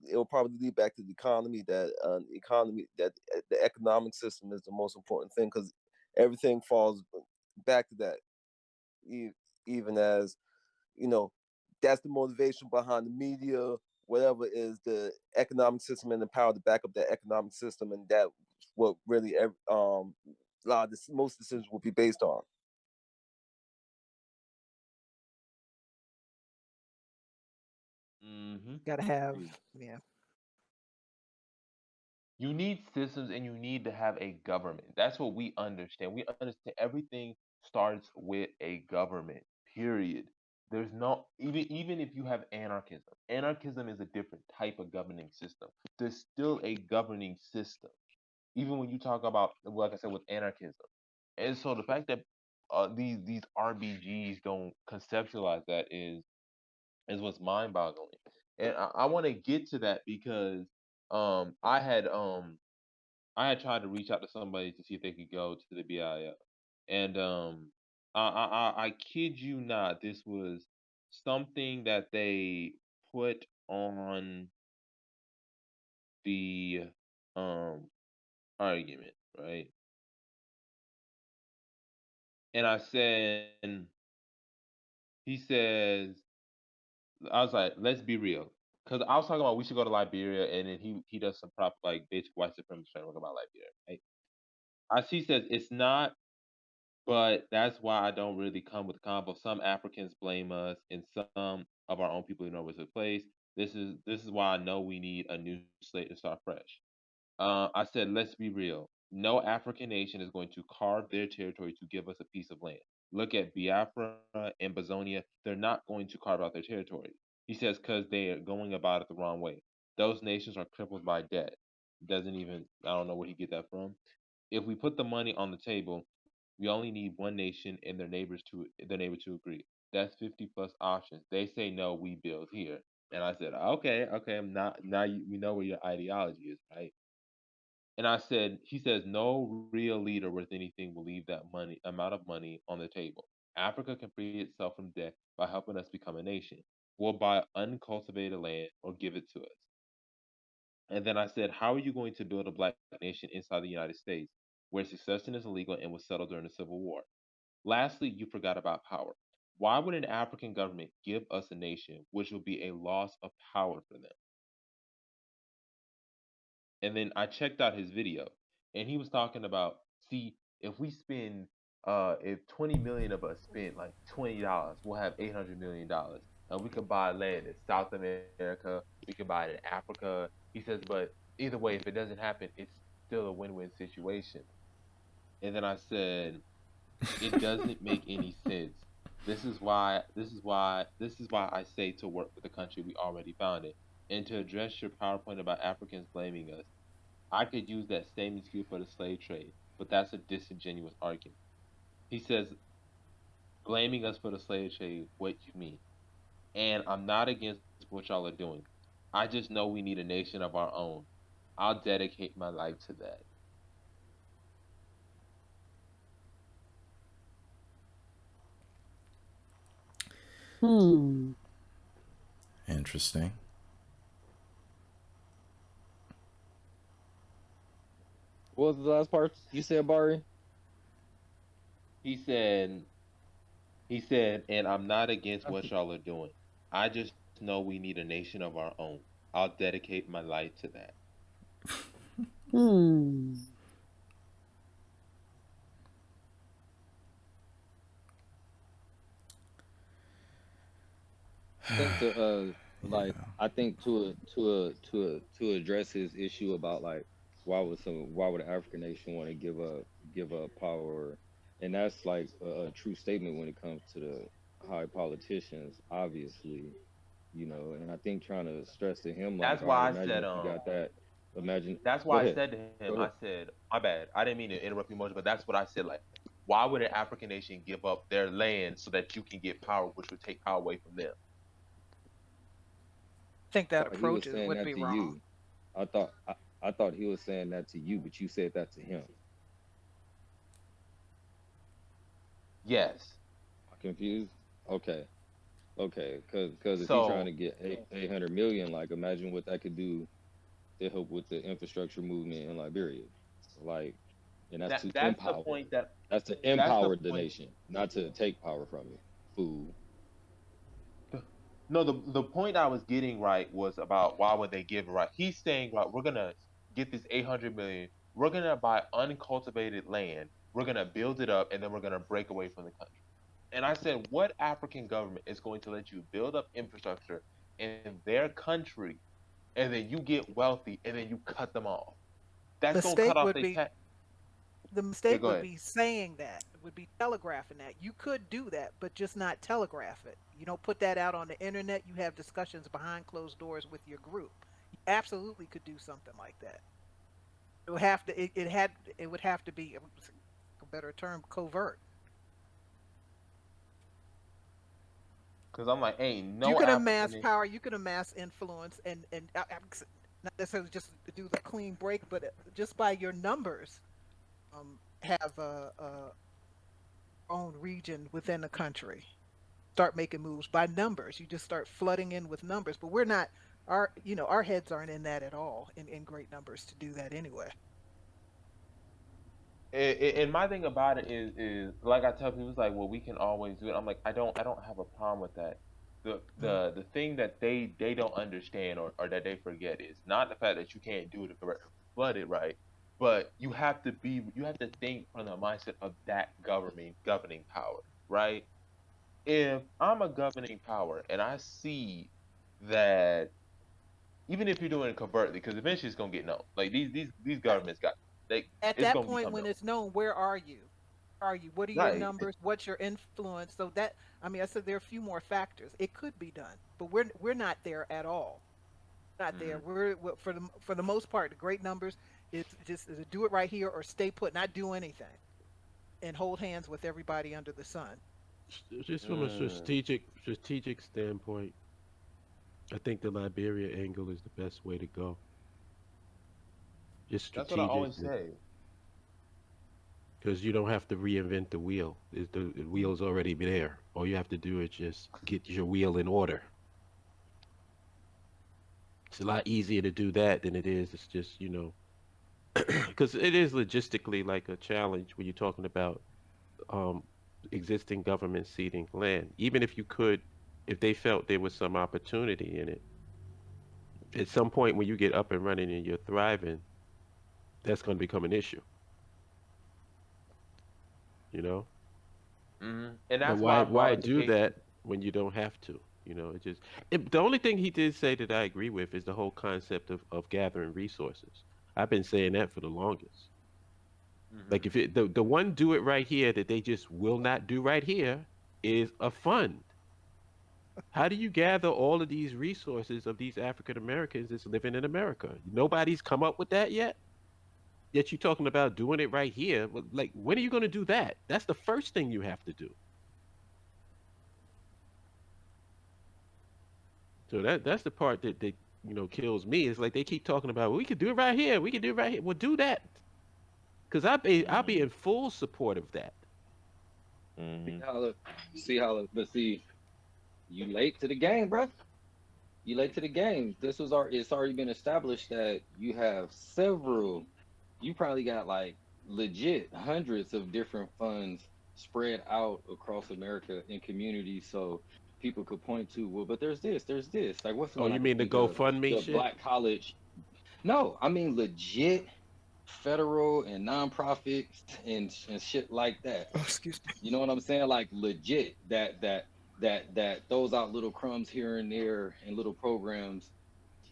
it'll probably lead back to the economy, that economy, that the economic system is the most important thing, because everything falls back to that. E- Even as you know, that's the motivation behind the media, whatever is the economic system and the power to back up that economic system, and that what really a lot of this, most decisions will be based on. hmm Got to have, yeah, You need systems and you need to have a government. That's what we understand. We understand everything starts with a government. Period. There's no even if you have anarchism. Anarchism is a different type of governing system. There's still a governing system. Even when you talk about, like I said, with anarchism. And so the fact that these RBGs don't conceptualize that is what's mind boggling. And I want to get to that because um I had um I had tried to reach out to somebody to see if they could go to the BIO. And I kid you not, this was something that they put on the um argument, right? And I said, he says, I was like, let's be real. Because I was talking about we should go to Liberia, and then he does some proper like basic white supremacy framework about Liberia. Right? He says it's not, but that's why I don't really come with the combo. Some Africans blame us, and some of our own people who know what's in place. This is why I know we need a new slate to start fresh. I said, let's be real. No African nation is going to carve their territory to give us a piece of land. Look at Biafra and Bazonia. They're not going to carve out their territory. He says, because they are going about it the wrong way. Those nations are crippled by debt. Doesn't even, I don't know where he get that from. If we put the money on the table, we only need one nation and their neighbor to agree. That's 50 plus options. They say no, we build here. And I said, okay, okay, I'm not now we know where your ideology is, right? And I said, he says, no real leader worth anything will leave that amount of money on the table. Africa can free itself from debt by helping us become a nation. We'll buy uncultivated land or give it to us. And then I said, how are you going to build a black nation inside the United States where succession is illegal and was settled during the Civil War? Lastly, you forgot about power. Why would an African government give us a nation which will be a loss of power for them? And then I checked out his video, and he was talking about, see, if we spend, if 20 million of us spend like $20, we'll have $800 million, and we could buy land in South America, we could buy it in Africa. He says, but either way, if it doesn't happen, it's still a win-win situation. And then I said, it doesn't make any sense. This is why I say to work for the country we already founded. And to address your PowerPoint about Africans blaming us, I could use that same excuse for the slave trade, but that's a disingenuous argument. He says, blaming us for the slave trade, what you mean? And I'm not against what y'all are doing. I just know we need a nation of our own. I'll dedicate my life to that. Hmm. Interesting. What was the last part you said, Barry? He said, and I'm not against I what think y'all are doing. I just know we need a nation of our own. I'll dedicate my life to that. Hmm. think to like Yeah. I think to address his issue about like why would an African nation want to give up power, and that's like a true statement when it comes to the high politicians, obviously, and I think trying to stress to him like, That's all right, why I imagine said, if you got that, imagine. that's Go why I ahead, said to him, go I ahead. said, my bad. I didn't mean to interrupt you much, but that's what I said. Like, why would an African nation give up their land so that you can get power, which would take power away from them? I think I that thought he was approach saying would that be to wrong. you. I thought he was saying that to you, but you said that to him. Yes. Am I confused? Okay. Okay, because if you're trying to So get 800 million, like imagine what that could do to help with the infrastructure movement in Liberia, like, and that's to that's the empower. point that That's to that's the empower the point. nation, not to take power from it. Fool. No, the point I was getting right was about why would they give it right? He's saying, right, we're gonna get this 800 million. We're gonna buy uncultivated land. We're gonna build it up, and then we're gonna break away from the country. And I said, what African government is going to let you build up infrastructure in their country, and then you get wealthy, and then you cut them off? That's gonna cut Mistake off would their be tax. the Yeah, mistake go would ahead. be saying that, would be telegraphing that. You could do that, but just not telegraph it. You don't put that out on the internet. You have discussions behind closed doors with your group. You absolutely could do something like that. It would have to. It would have to be a better term, covert. Because I'm like, ain't You no can African. amass power. You can amass influence, and not necessarily just to do the clean break, but just by your numbers, have a own region within the country. Start making moves by numbers. You just start flooding in with numbers. But we're not our heads aren't in that at all in great numbers to do that anyway. And my thing about it is like I tell people, it's like, well, we can always do it. I'm like, I don't have a problem with that. The Mm. the the thing that they don't understand, or that they forget, is not the fact that you can't do it if the record flooded, right? But you have to think from the mindset of that governing power, right? If I'm a governing power and I see that, even if you're doing it covertly, because eventually it's gonna get known. Like these Right. governments got, they At it's that gonna point become when known. it's known, where are you? Are you? What are your Right. numbers? What's your influence? So that I mean, I said there are a few more factors. It could be done, but we're not there at all. Not there. Mhm. For the most part, the great numbers is just to do it right here or stay put, not do anything, and hold hands with everybody under the sun. Just from a Mm. strategic standpoint, I think the Liberia angle is the best way to go. just That's what I always strategically, say. because you don't have to reinvent the wheel. The wheel's already there. All you have to do is just get your wheel in order. It's a lot easier to do that than it is. It's just, because it is logistically like a challenge when you're talking about um, existing government ceding land. Even if you could, if they felt there was some opportunity in it, at some point when you get up and running and you're thriving, that's going to become an issue, you know? And But that's why why I brought why up the do case. that when you don't have to? The only thing he did say that I agree with is the whole concept of gathering resources. I've been saying that for the longest. Like Hmm. if the one do it right here that they just will not do right here is a fund. How do you gather all of these resources of these African Americans that's living in America? Nobody's come up with that yet. Yet you're talking about doing it right here. Like, when are you going to do that? That's the first thing you have to do. So that's the part that kills me. It's like they keep talking about, well, we could do it right here. We could do it right here. Well, do that, because I'll be Hmm. in full support of that. See Hmm. how, but see, you late to the game, bro. You late to the game. It's already been established that you have several. You probably got like legit hundreds of different funds spread out across America in communities, so people could point to, well, but there's this. Like, what's the Oh, one I you could mean the think of? GoFundMe The shit? Black College. No, I mean legit federal and nonprofits and shit like that. Oh, excuse me. You know what I'm saying? Like legit that throws out little crumbs here and there and little programs.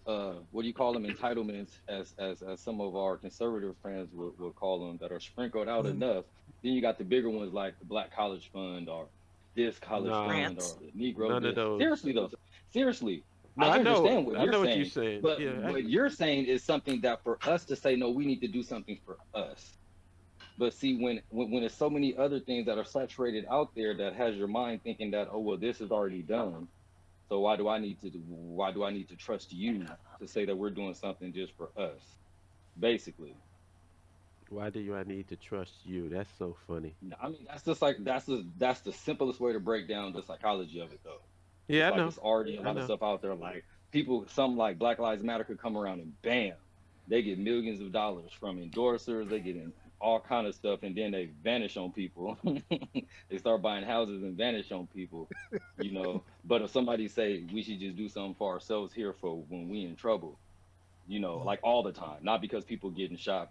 What do you call them? Entitlements, as some of our conservative friends would call them, that are sprinkled out Mm, enough. Then you got the bigger ones like the Black College Fund or this college Nah, fund grants. or the Negro none of this. those. Seriously though, seriously, No, I I know. understand what I you're know what you're saying, saying. but Yeah, what you're saying is something that for us to say no, we need to do something for us. But see, when there's so many other things that are saturated out there that has your mind thinking that, oh well, this is already done. So why do I need to trust you to say that we're doing something just for us? Basically. why do you I need to trust you? That's so funny. I mean, that's just like that's the simplest way to break down the psychology of it though. Yeah, It's I like know. it's already a I lot of know. stuff out there. Like people, some like Black Lives Matter could come around and bam, they get millions of dollars from endorsers. They get in all kind of stuff, and then they vanish on people. They start buying houses and vanish on people, you know. But if somebody say we should just do something for ourselves here for when we in trouble, you know, Mm. like all the time, not because people getting shot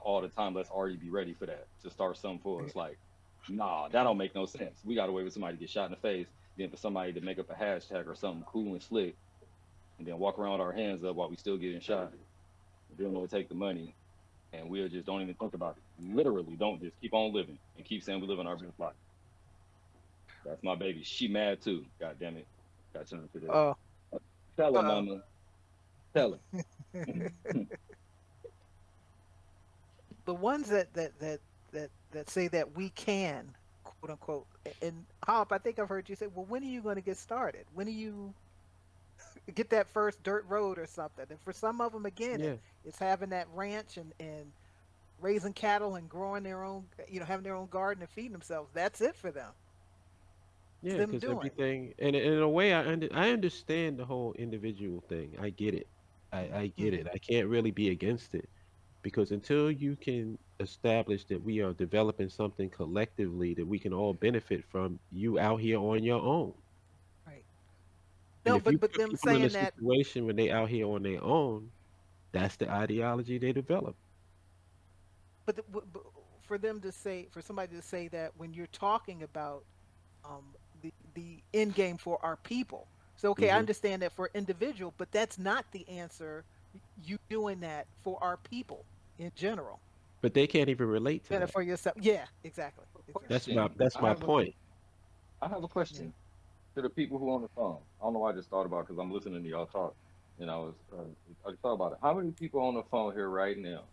all the time. Let's already be ready for that to start something for us. Like, nah, that don't make no sense. We got to wait for somebody to get shot in the face, then for somebody to make up a hashtag or something cool and slick, and then walk around with our hands up while we still getting shot. We don't know to take the money, and we just don't even think about it. Literally, don't just keep on living and keep saying we live in our best life. That's my baby. She mad too. God damn it. Got something to this. Uh, Tell her, uh, mama. Tell her. the ones that say that we can, quote unquote, and Hop, I think I've heard you say, well, when are you going to get started? When do you get that first dirt road or something? And for some of them, again, Yeah. it's having that ranch and raising cattle and growing their own, having their own garden and feeding themselves. That's it for them. It's Yeah, them because doing. everything, and in a way, I understand the whole individual thing. I get it. I get Hmm. it. I can't really be against it, because until you can establish that we are developing something collectively that we can all benefit from, you out here on your own. Right. And No, if you but put them people in a saying that, situation when they out here on their own, that's the ideology they develop. but for them to say, for somebody to say that when you're talking about the end game for our people. So okay, I Hmm. understand that for individual, but that's not the answer. You doing that for our people in general, But they can't even relate to and that. for yourself. Yeah, exactly, exactly. That's Question. my that's my point. I have a Yeah. question to the people who on the phone. I don't know why I just thought about because I'm listening to y'all talk, and I just thought about it. How many people on the phone here right now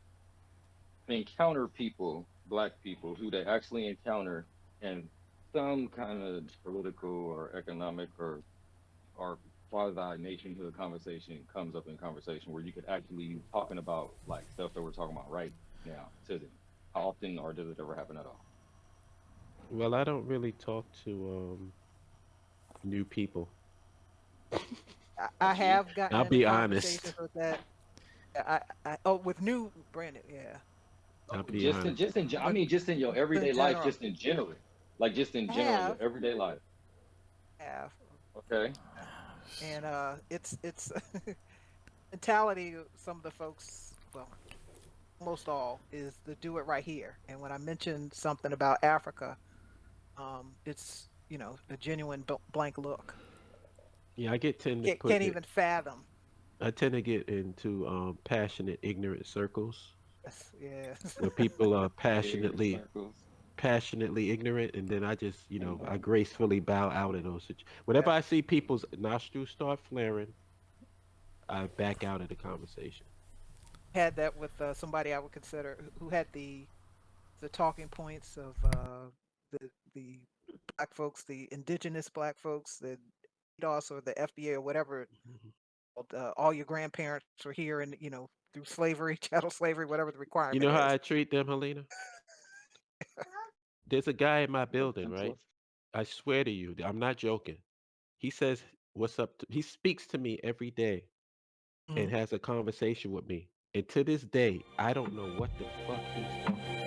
encounter people, black people, who they actually encounter in some kind of political or economic or quasi nationhood conversation comes up in conversation where you could actually be talking about like stuff that we're talking about right now to them? How often or does it ever happen at all? Well, I don't really talk to new people. I Not you. have gotten I'll into be conversations honest. with that. Oh, with new Brandon, yeah, I'll Oh, be honest. I with mean just in your in everyday life, general. just in general. Like just in I general in your have, everyday life. have, Okay. and it's mentality. Of some of the folks, well, almost all, is the do it right here. And when I mentioned something about Africa, it's a genuine blank look. Yeah, I get tend to Can't put it. even fathom. I tend to get into passionate, ignorant circles Yes, yes. where people are Ignorant circles. passionately ignorant, and then I just, I Hmm. gracefully bow out of those situations. Whenever Yeah, I see people's nostrils start flaring, I back out of the conversation. had that with somebody I would consider who had the talking points of the black folks, the indigenous black folks, the DOS or the FBA or whatever. Mhm. All your grandparents were here, and through slavery, chattel slavery, whatever the You requirement know how is. I treat them, Helena? There's a guy in my Go building, into right? it. I swear to you, I'm not joking. He says, "What's up?" He speaks to me every day and Mhm. has a conversation with me. And to this day, I don't know what the fuck he's talking about.